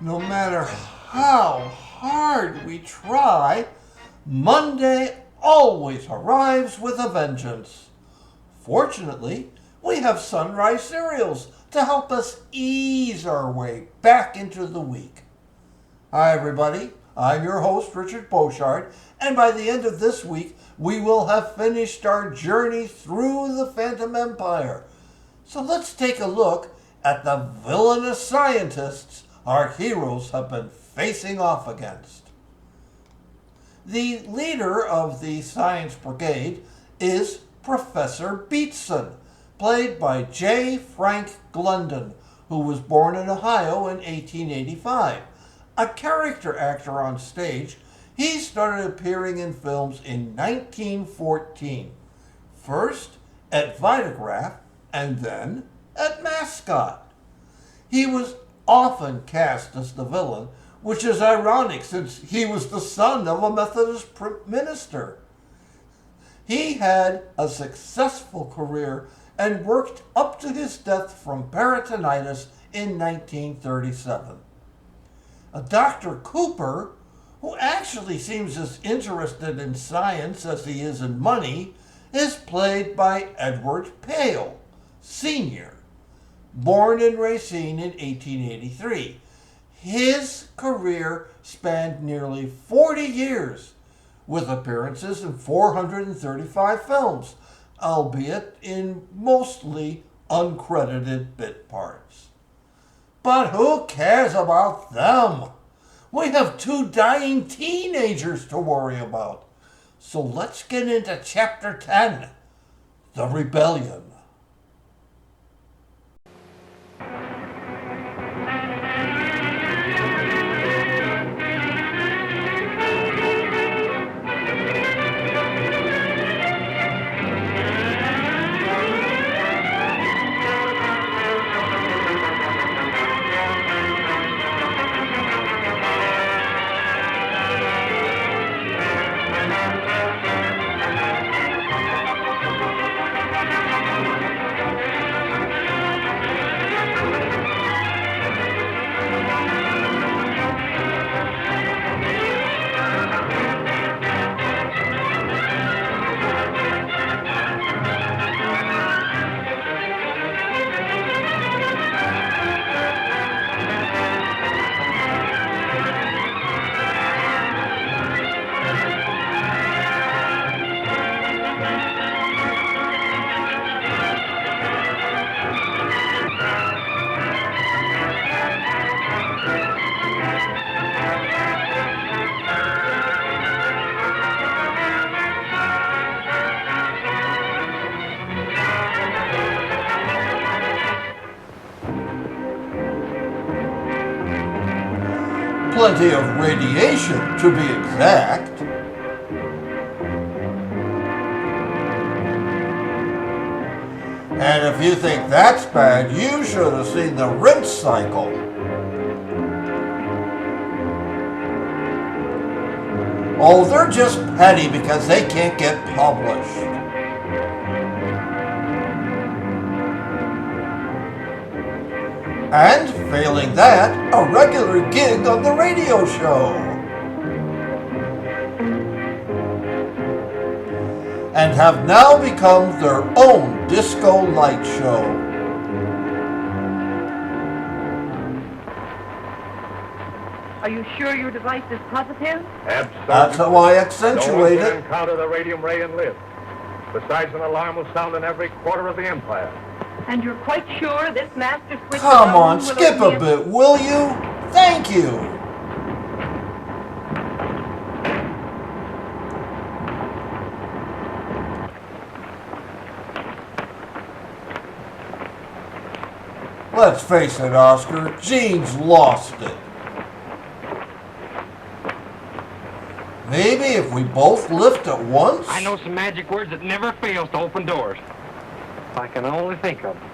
No matter how hard we try, Monday always arrives with a vengeance. Fortunately, we have Sunrise cereals to help us ease our way back into the week. Hi, everybody. I'm your host, Richard Beauchard, and by the end of this week, we will have finished our journey through the Phantom Empire. So let's take a look at the villainous scientists our heroes have been facing off against. The leader of the Science Brigade is Professor Beatson, played by J. Frank Glendon, who was born in Ohio in 1885. A character actor on stage, he started appearing in films in 1914. First at Vitagraph and then at Mascot. He was often cast as the villain, which is ironic since he was the son of a Methodist minister. He had a successful career and worked up to his death from peritonitis in 1937. Dr. Cooper, who actually seems as interested in science as he is in money, is played by Edward Pale, Sr., born in Racine in 1883. His career spanned nearly 40 years, with appearances in 435 films, albeit in mostly uncredited bit parts. But who cares about them? We have two dying teenagers to worry about. So let's get into Chapter 10, The Rebellion. Plenty of radiation, to be exact. And if you think that's bad, you should have seen the rinse cycle. Oh, they're just petty because they can't get published. And, failing that, a regular gig on the radio show. And have now become their own disco light show. Are you sure your device is positive? Absolutely. That's how I accentuate No one can it. encounter the radium ray and live. Besides, an alarm will sound in every quarter of the empire. And you're quite sure this master switch... Come on, will skip only a bit, will you? Thank you. Let's face it, Oscar, Gene's lost it. Maybe if we both lift at once? I know some magic words that never fails to open doors. If I can only think of them.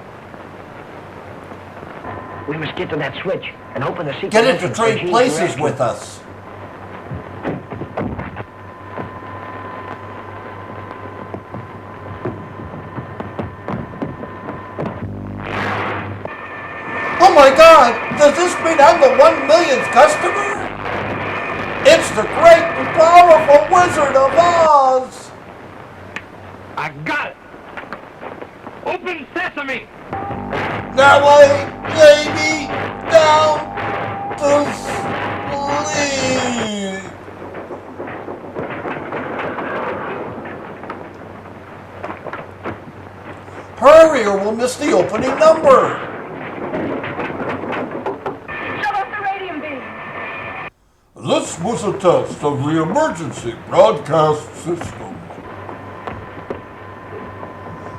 We must get to that switch and open the secret. Get it to entrance trade Gene's places reactor. with us. my God! Does this mean I'm the 1 millionth customer? It's the great and powerful Wizard of Oz! I got it. Open sesame. Now lay me down to sleep. Hurry or we'll miss the opening number. Shut off the radium beam. This was a test of the emergency broadcast system.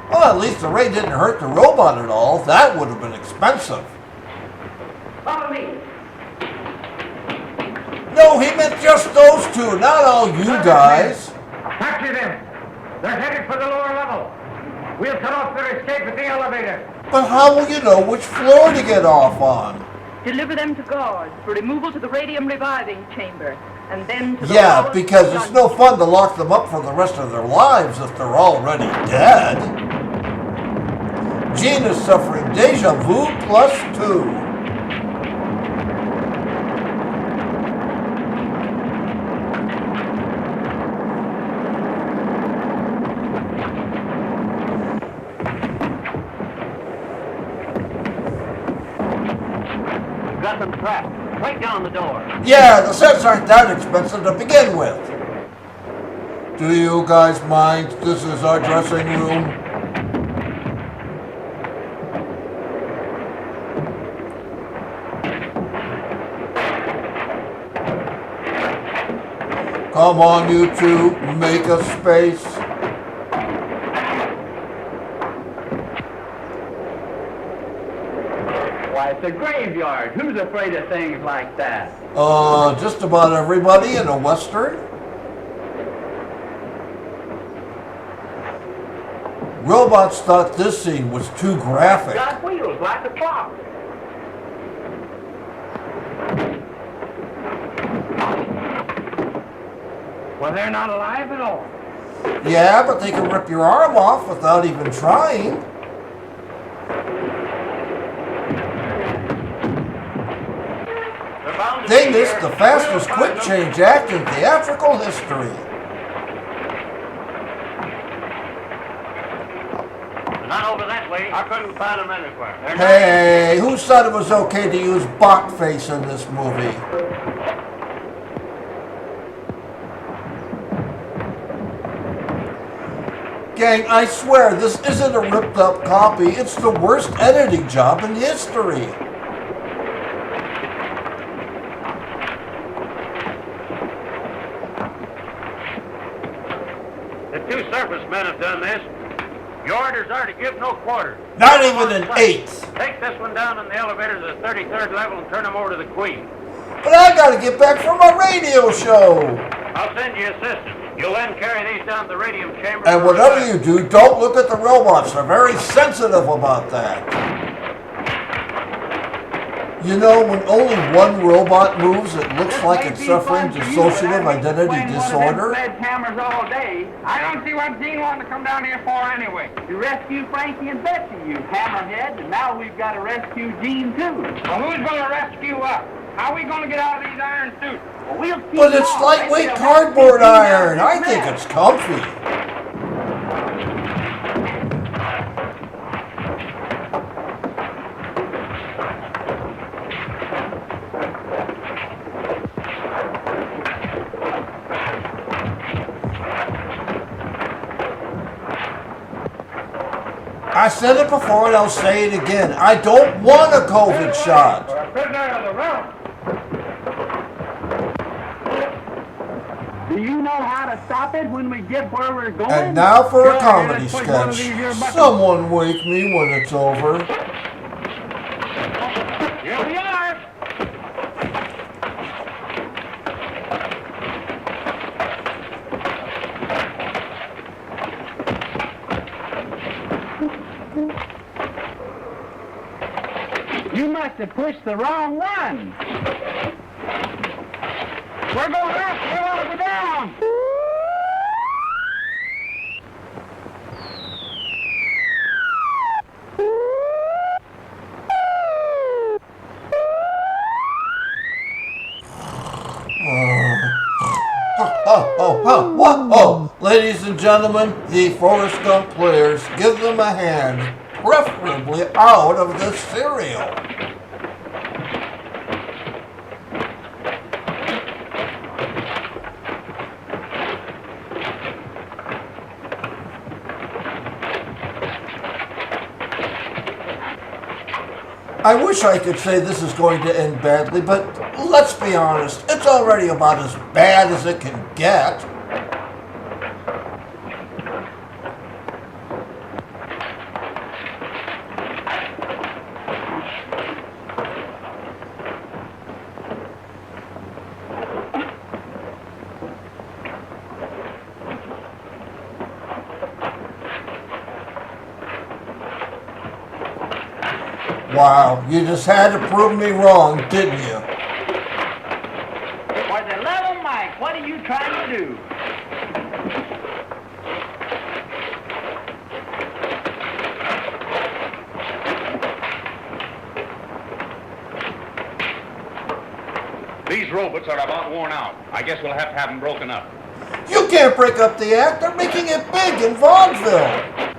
Well, at least the ray didn't hurt the robot at all. That would have been expensive. Follow me. No, he meant just those two, not all you guys. Capture them. They're headed for the lower level. We'll cut off their escape at the elevator. But how will you know which floor to get off on? Deliver them to guards for removal to the radium reviving chamber, and then to the Yeah, lowest because it's dungeon. no fun to lock them up for the rest of their lives if they're already dead. Jean is suffering deja vu +2. Got them trapped. Right down the door. Yeah, the sets aren't that expensive to begin with. Do you guys mind? This is our dressing room. Come on, you two, make a space. Why, it's a graveyard. Who's afraid of things like that? Just about everybody in a Western. Robots thought this scene was too graphic. Got wheels like the clock. Well, they're not alive at all. Yeah, but they can rip your arm off without even trying. They missed the fastest quick change act in theatrical history. Not over that way. I couldn't find them anywhere. They're Hey, who said it was okay to use bot face in this movie? Gang, I swear, this isn't a ripped up copy. It's the worst editing job in history. The two surface men have done this. Your orders are to give no quarter. Not even an eighth. Take this one down in the elevator to the 33rd level and turn him over to the Queen. But I gotta get back from my radio show. I'll send you assistance. You'll then carry these down to the radium chamber. And whatever you do, don't look at the robots. They're very sensitive about that. You know, when only one robot moves, it looks like it's suffering dissociative identity disorder. Sledgehammers all day. I don't see what Dean wanted to come down here for anyway. To rescue Frankie and Betsy, you hammerhead, and now we've got to rescue Gene, too. Well, who's going to rescue us? How are we going to get out of these iron suits? Well, we'll keep But it's on. lightweight They'll cardboard have to keep iron. out I this think mess. it's comfy. I said it before and I'll say it again. I don't want a COVID shot. For a prisoner of the realm. Do you know how to stop it when we get where we're going? And now for a Go comedy ahead, let's push one of sketch. these here buttons. Someone wake me when it's over. Here we are. You must have pushed the wrong one. We're going up. We want to go down. Huh, what? Oh, ladies and gentlemen, the Forrest Gump players, give them a hand, preferably out of the cereal. I wish I could say this is going to end badly, but let's be honest, it's already about as bad as it can get. Wow, you just had to prove me wrong, didn't you? For the love of Mike, what are you trying to do? These robots are about worn out. I guess we'll have to have them broken up. You can't break up the act, they're making it big in vaudeville.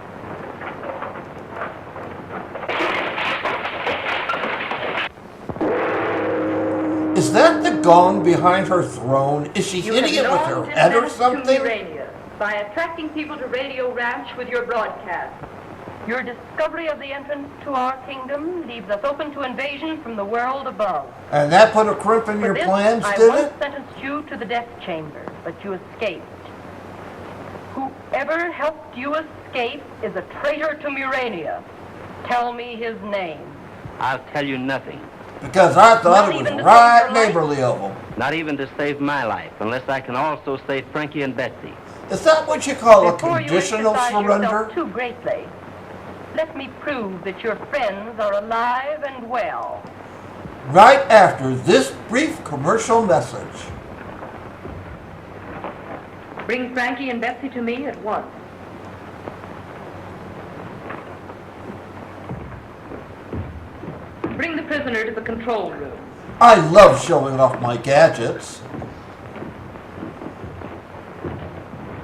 Is that the gong behind her throne? Is she hitting it with her head or something? By attracting people to Radio Ranch with your broadcast. Your discovery of the entrance to our kingdom leaves us open to invasion from the world above. And that put a crimp in your plans, I did once it? sentenced you to the death chamber, but you escaped. Whoever helped you escape is a traitor to Murania. Tell me his name. I'll tell you nothing. Because I thought Not it even was to right save your life? neighborly of them. Not even to save my life, unless I can also save Frankie and Betsy. Is that what you call a Before you conditional exercise surrender? yourself too greatly, let me prove that your friends are alive and well. Right after this brief commercial message. Bring Frankie and Betsy to me at once. Bring the prisoner to the control room. I love showing off my gadgets.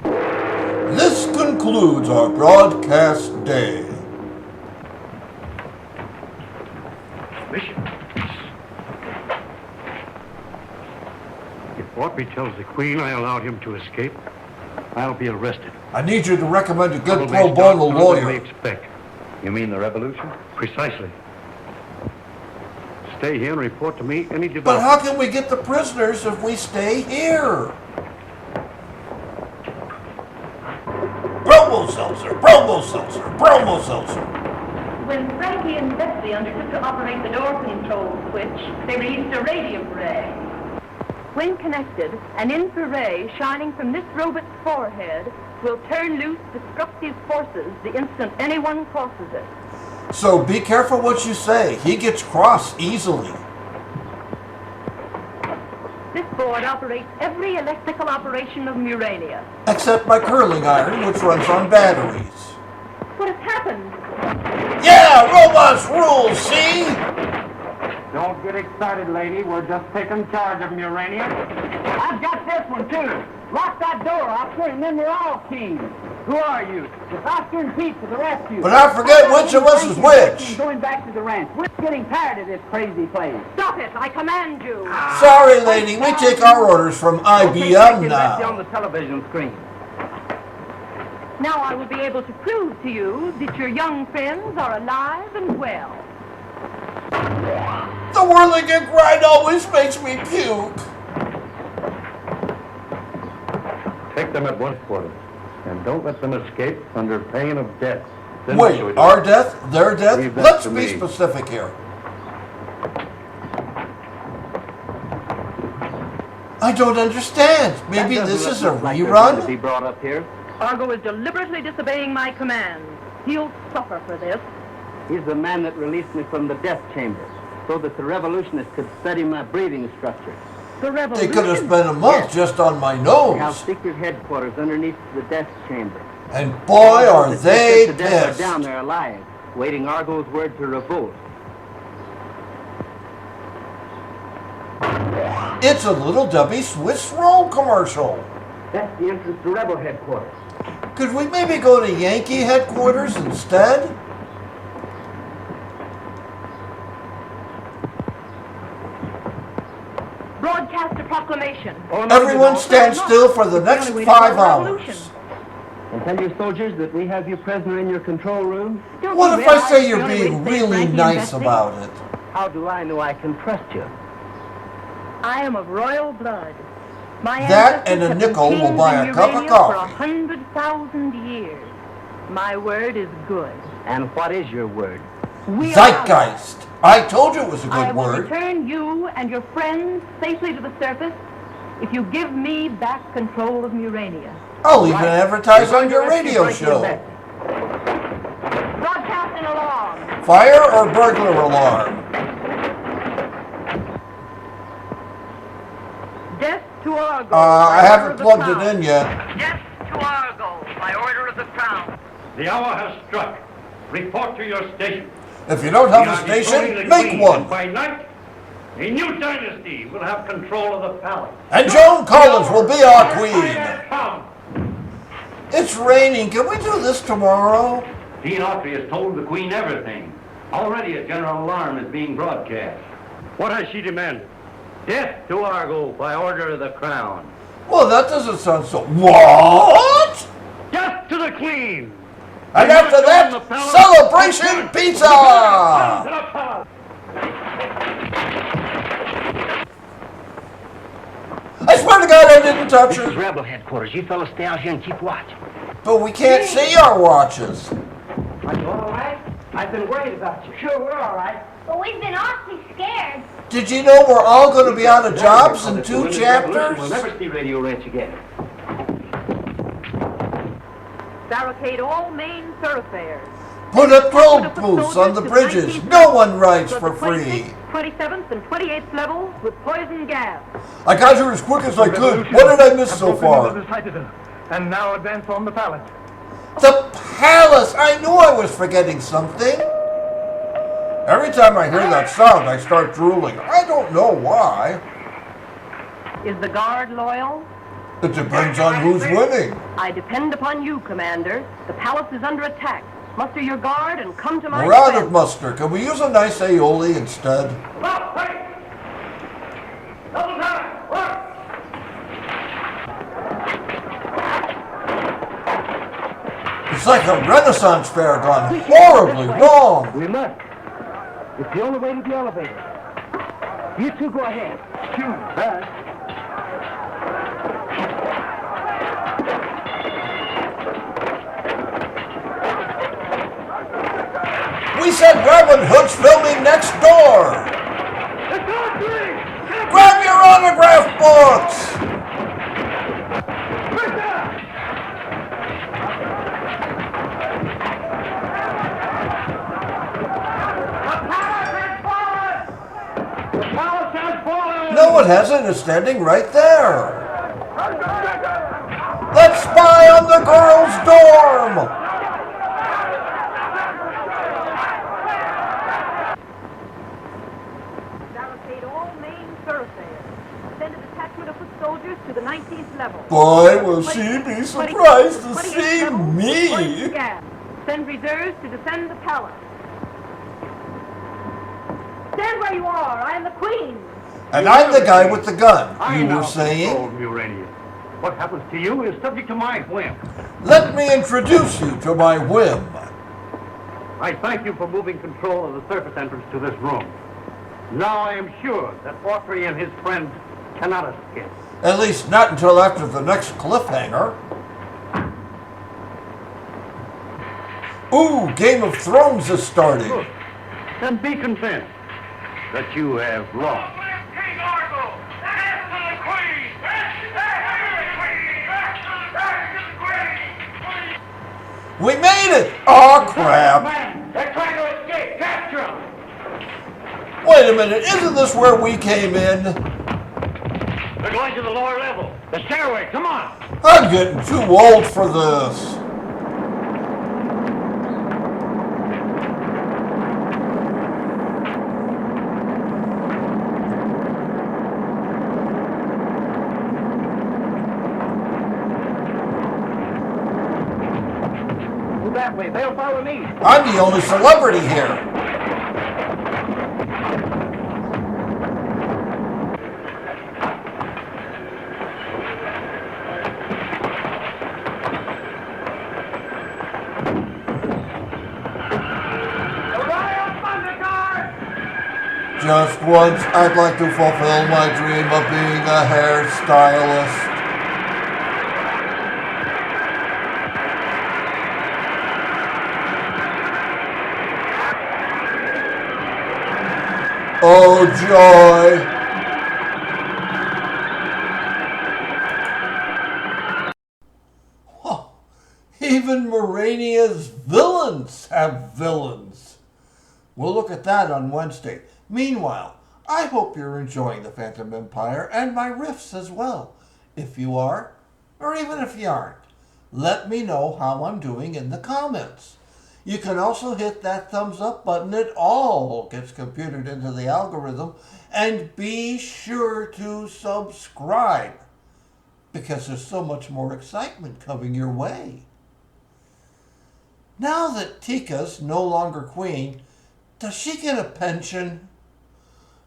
This concludes our broadcast day. Mission. If Aubrey tells the Queen I allowed him to escape, I'll be arrested. I need you to recommend a good Probably pro bono sooner than we lawyer. expect. You mean the revolution? Precisely. Stay here and report to me any But development. how can we get the prisoners if we stay here? Promo seltzer, promo seltzer, promo seltzer. When Frankie and Betsy undertook to operate the door control switch, they released a radium ray. When connected, an infrared shining from this robot's forehead will turn loose destructive forces the instant anyone crosses it. So be careful what you say. He gets cross easily. This board operates every electrical operation of Murania. Except my curling iron, which runs on batteries. What has happened? Yeah, robots rule, see? Don't get excited, lady. We're just taking charge of Murania. I've got this one, too. Lock that door, officer, and then we're all kings. Who are you? It's Oscar and Pete to the rescue. But I forget which of us is which. Going back to the ranch. We're getting tired of this crazy place. Stop it! I command you! Sorry, lady, we take our orders from IBM on now. the television screen. Now I will be able to prove to you that your young friends are alive and well. The whirligig grind always makes me puke. Take them at once, Porter. And don't let them escape under pain of death. Then what Wait, shall we do? our death? Their death? Leave that Let's to be me. specific here. I don't understand. Maybe this is a To rerun? be brought up here. Argo is deliberately disobeying my commands. He'll suffer for this. He's the man that released me from the death chamber, so that the revolutionists could study my breathing structure. The They revolution. could have spent a month just on my We have nose. secret headquarters underneath the death chamber. And boy, are The they secrets of death pissed. are down there alive, waiting Argo's word to revolt. It's a Little Debbie Swiss roll commercial. That's the entrance to Rebel headquarters. Could we maybe go to Yankee headquarters instead? Broadcast a proclamation. Everyone stand still for the next 5 hours. And tell your soldiers that we have you prisoner in your control room. What if I say you're being really nice about it? How do I know I can trust you? I am of royal blood. My That and a ancestors have been nickel will kings buy in a cup of Urania coffee. For 100,000 years. My word is good. And what is your word? We are Zeitgeist. I told you it was a I good will word. return you and your friends safely to the surface if you give me back control of Murania. I'll even advertise on your radio show. Broadcast an alarm. Fire or burglar alarm? Death to Argo. I haven't plugged it in yet. Death to Argo by order of the Crown. The hour has struck. Report to your station. If you don't have a station, make one. By night, a new dynasty will have control of the palace. And Joan Collins will be our queen. Come. It's raining. Can we do this tomorrow? Dean Autry has told the Queen everything. Already a general alarm is being broadcast. What has she demanded? Death to Argo by order of the Crown. Well, that doesn't sound so... What? Death to the Queen! And after that, celebration pizza! I swear to God I didn't touch This is her. Rebel headquarters. You fellas stay out here and keep watch. But we can't see our watches. Are you all right? I've been worried about you. Sure, we're all right. But we've been awfully scared. Did you know we're all going to be out of jobs in 2 We'll chapters? never see Radio Ranch again. Barricade all main thoroughfares. Put up toll booths on the bridges. No one rides for free. 27th and 28th levels with poison gas. I got here as quick as I could. What did I miss so far? And now advance on the palace. The palace! I knew I was forgetting something. Every time I hear that sound, I start drooling. I don't know why. Is the guard loyal? It depends on who's winning. I depend upon you, Commander. The palace is under attack. Muster your guard and come to my We're out defense. of muster. Can we use a nice aioli instead? Stop! Wait! Double time! Work! It's like a Renaissance fair gone horribly wrong. We must. It's the only way to the elevator. You two go ahead. Shoot. We said Robin Hood's filming next door. Grab your autograph books. No, it hasn't. It's standing right there. Let's spy on the girls' dorm. Barricade all main thoroughfares. Send a detachment of foot soldiers to the 19th level. Boy, will she be surprised to see me. Poison gas. Send reserves to defend the palace. Stand where you are. I am the Queen. And I'm the guy with the gun. I You now were saying? control Murania. What happens to you is subject to my whim. Let me introduce you to my whim. I thank you for moving control of the surface entrance to this room. Now I am sure that Autry and his friends cannot escape. At least not until after the next cliffhanger. Ooh, Game of Thrones is starting. Good. Then be convinced that you have lost. King Argo! Death to the Queen! Death to the Queen! We made it! Oh crap! Man, they're trying to escape! Capture them! Wait a minute, isn't this where we came in? They're going to the lower level. The stairway, come on! I'm getting too old for this. move that way. They'll follow me. I'm the only celebrity here. Just once, I'd like to fulfill my dream of being a hairstylist. Oh, joy! Huh. Even Morania's villains have villains. We'll look at that on Wednesday. Meanwhile, I hope you're enjoying the Phantom Empire and my riffs as well. If you are, or even if you aren't, let me know how I'm doing in the comments. You can also hit that thumbs up button. It all gets computed into the algorithm. And be sure to subscribe, because there's so much more excitement coming your way. Now that Tika's no longer queen, does she get a pension?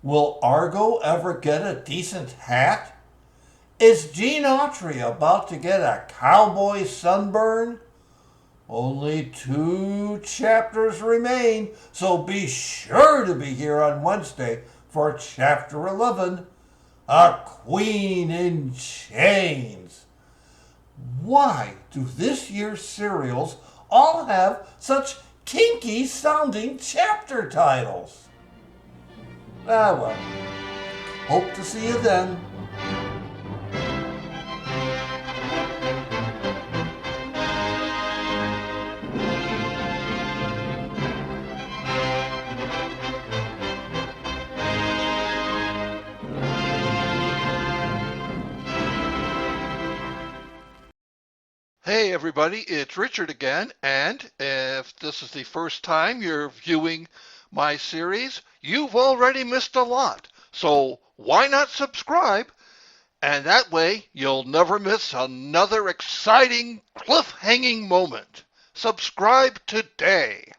Will Argo ever get a decent hat? Is Gene Autry about to get a cowboy sunburn? Only 2 chapters remain, so be sure to be here on Wednesday for Chapter 11, A Queen in Chains. Why do this year's serials all have such kinky sounding chapter titles? Ah well, hope to see you then. Hey everybody, it's Richard again, and if this is the first time you're viewing my series, you've already missed a lot. So why not subscribe? And that way you'll never miss another exciting cliffhanging moment. Subscribe today.